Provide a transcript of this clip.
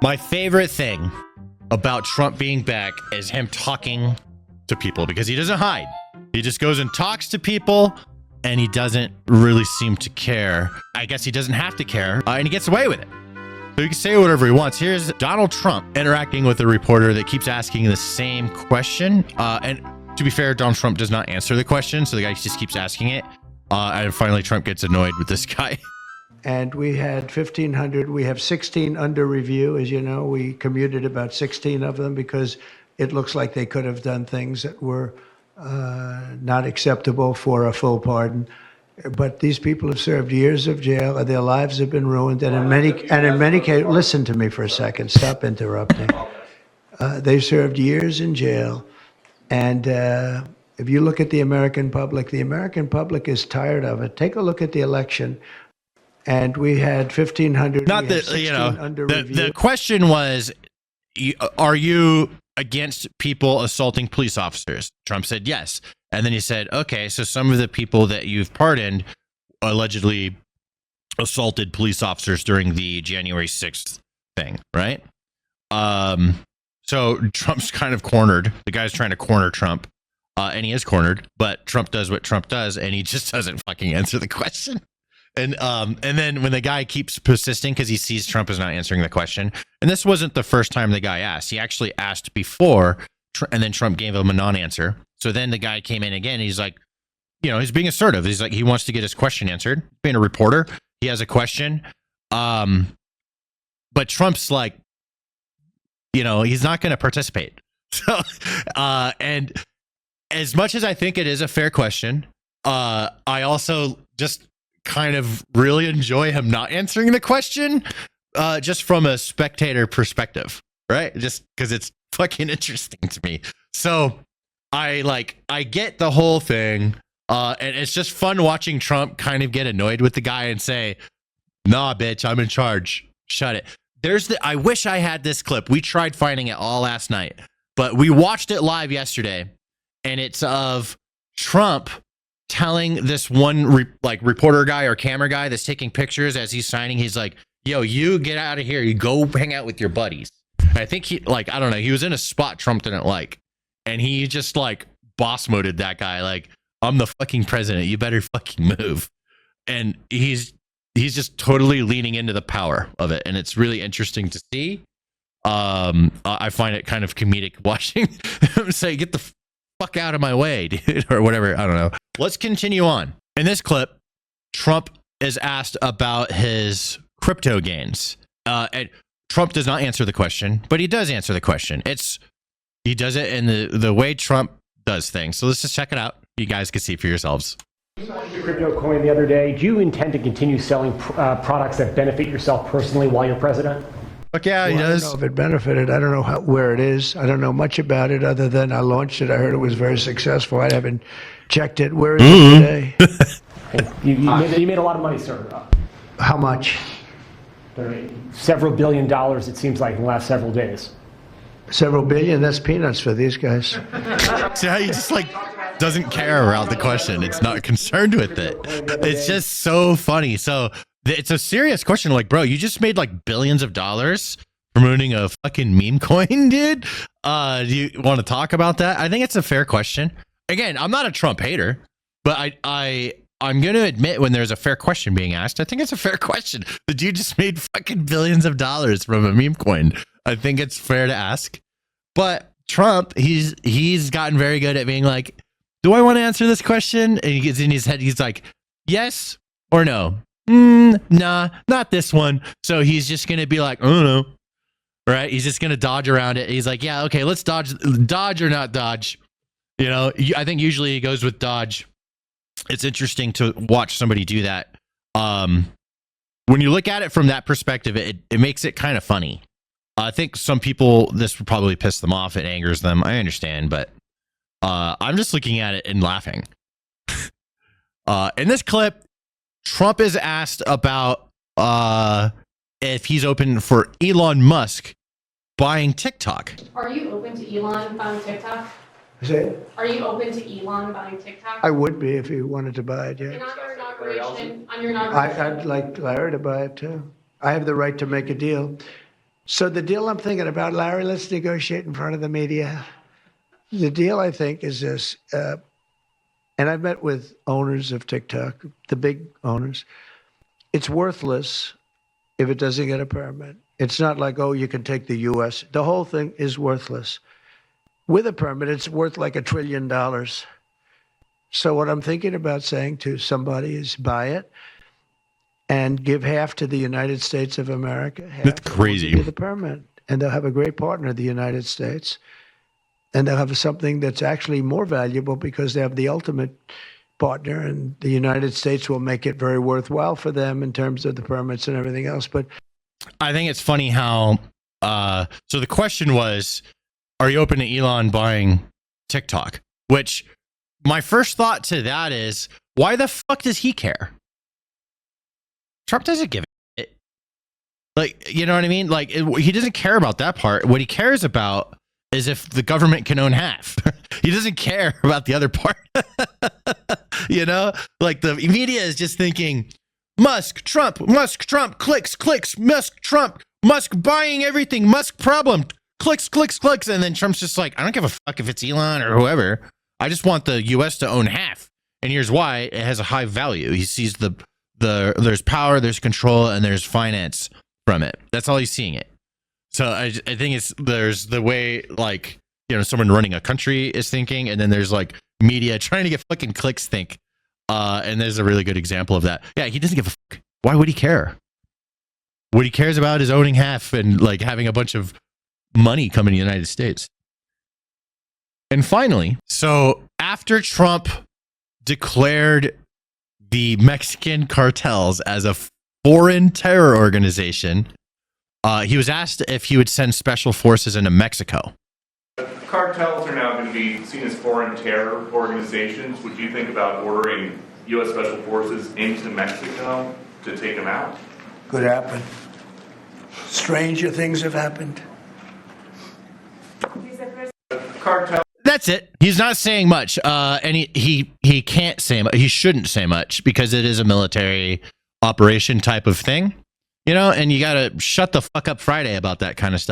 My favorite thing about Trump being back is him talking to people, because he doesn't hide. He just goes and talks to people, and he doesn't really seem to care. I guess he doesn't have to care, and he gets away with it. So he can say whatever he wants. Here's Donald Trump interacting with a reporter that keeps asking the same question. And to be fair, Donald Trump does not answer the question, so the guy just keeps asking it. And finally, Trump gets annoyed with this guy. And we had 1,500. We have 16 under review. As you know, we commuted about 16 of them because it looks like they could have done things that were not acceptable for a full pardon. But these people have served years of jail, and their lives have been ruined. And in many cases, listen to me for a second. Stop interrupting. They served years in jail, and if you look at the American public is tired of it. Take a look at the election, and we had 1,500. Not that the question was, are you against people assaulting police officers? Trump said yes. And then he said, okay, so some of the people that you've pardoned allegedly assaulted police officers during the January 6th thing, right? So Trump's kind of cornered. The guy's trying to corner Trump, and he is cornered, but Trump does what Trump does, and he just doesn't fucking answer the question. And then when the guy keeps persisting because he sees Trump is not answering the question, and this wasn't the first time the guy asked. He actually asked before, and then Trump gave him a non-answer. So then the guy came in again. He's like, he's being assertive. He's like, he wants to get his question answered. Being a reporter, he has a question. But Trump's like, he's not going to participate. So, and as much as I think it is a fair question, I also just kind of really enjoy him not answering the question, just from a spectator perspective, right? Just because it's fucking interesting to me. So I get the whole thing, and it's just fun watching Trump kind of get annoyed with the guy and say, nah, bitch, I'm in charge. Shut it. I wish I had this clip. We tried finding it all last night, but we watched it live yesterday, and it's of Trump telling this one reporter guy or camera guy that's taking pictures as he's signing. He's like, yo, you get out of here. You go hang out with your buddies. And I think I don't know. He was in a spot Trump didn't like. And he just boss moded that guy. Like, I'm the fucking president. You better fucking move. And he's just totally leaning into the power of it. And it's really interesting to see. I find it kind of comedic watching him say, get the fuck out of my way, dude, or whatever. I don't know. Let's continue on. In this clip, Trump is asked about his crypto gains. And Trump does not answer the question, but he does answer the question. He does it in the way Trump does things. So let's just check it out. You guys can see for yourselves. You launched your crypto coin the other day. Do you intend to continue selling products that benefit yourself personally while you're president? Look, yeah, he does. I don't know if it benefited. I don't know where it is. I don't know much about it other than I launched it. I heard it was very successful. I haven't checked it. Where is it today? You made a lot of money, sir. How much? Several $billion, it seems like, in the last several days. Several billion? That's peanuts for these guys. See how he just doesn't care about the question. It's not concerned with it. It's just so funny. So it's a serious question. Like, bro, you just made billions of dollars promoting a fucking meme coin, dude. Do you want to talk about that? I think it's a fair question. Again, I'm not a Trump hater, but I'm going to admit when there's a fair question being asked, I think it's a fair question. The dude just made fucking billions of dollars from a meme coin. I think it's fair to ask. But Trump, he's gotten very good at being like, do I want to answer this question? And he gets in his head, he's like, yes or no? Nah, not this one. So he's just going to be like, I don't know. Right? He's just going to dodge around it. He's like, yeah, okay, let's dodge or not dodge. I think usually he goes with dodge. It's interesting to watch somebody do that. When you look at it from that perspective, it makes it kind of funny. I think some people, this would probably piss them off. It angers them. I understand, but I'm just looking at it and laughing. In this clip, Trump is asked about if he's open for Elon Musk buying TikTok. Are you open to Elon buying TikTok? Say, Are you open to Elon buying TikTok? I would be if he wanted to buy it, yeah. And on your inauguration, I'd like Larry to buy it too. I have the right to make a deal. So the deal I'm thinking about, Larry, let's negotiate in front of the media. The deal, I think, is this, and I've met with owners of TikTok, the big owners. It's worthless if it doesn't get a permit. It's not like, oh, you can take the U.S. The whole thing is worthless. With a permit, it's worth like $1 trillion. So what I'm thinking about saying to somebody is buy it and give half to the United States of America. That's crazy. Give the permit, and they'll have a great partner, the United States, and they'll have something that's actually more valuable because they have the ultimate partner, and the United States will make it very worthwhile for them in terms of the permits and everything else. But I think it's funny how. So the question was, are you open to Elon buying TikTok? Which my first thought to that is, why the fuck does he care? Trump doesn't give it. Like, you know what I mean? Like, he doesn't care about that part. What he cares about is if the government can own half. He doesn't care about the other part. You know, like the media is just thinking Musk, Trump, clicks, Musk, Trump, Musk buying everything, Musk problem, clicks. And then Trump's just like, I don't give a fuck if it's Elon or whoever. I just want the U.S. to own half. And here's why: it has a high value. He sees there's power, there's control, and there's finance from it. That's all he's seeing it. So I think there's the way, like, you know, someone running a country is thinking, and then there's like media trying to get fucking clicks think. And there's a really good example of that. Yeah, he doesn't give a fuck. Why would he care? What he cares about is owning half and like having a bunch of money come in the United States. And finally, so after Trump declared the Mexican cartels as a foreign terror organization, he was asked if he would send special forces into Mexico. Cartels are now going to be seen as foreign terror organizations. Would you think about ordering U.S. Special Forces into Mexico to take them out? could happen. Stranger things have happened. Cartel. That's it. He's not saying much, and he can't say much. He shouldn't say much because it is a military operation type of thing, you know. And you gotta shut the fuck up Friday about that kind of stuff.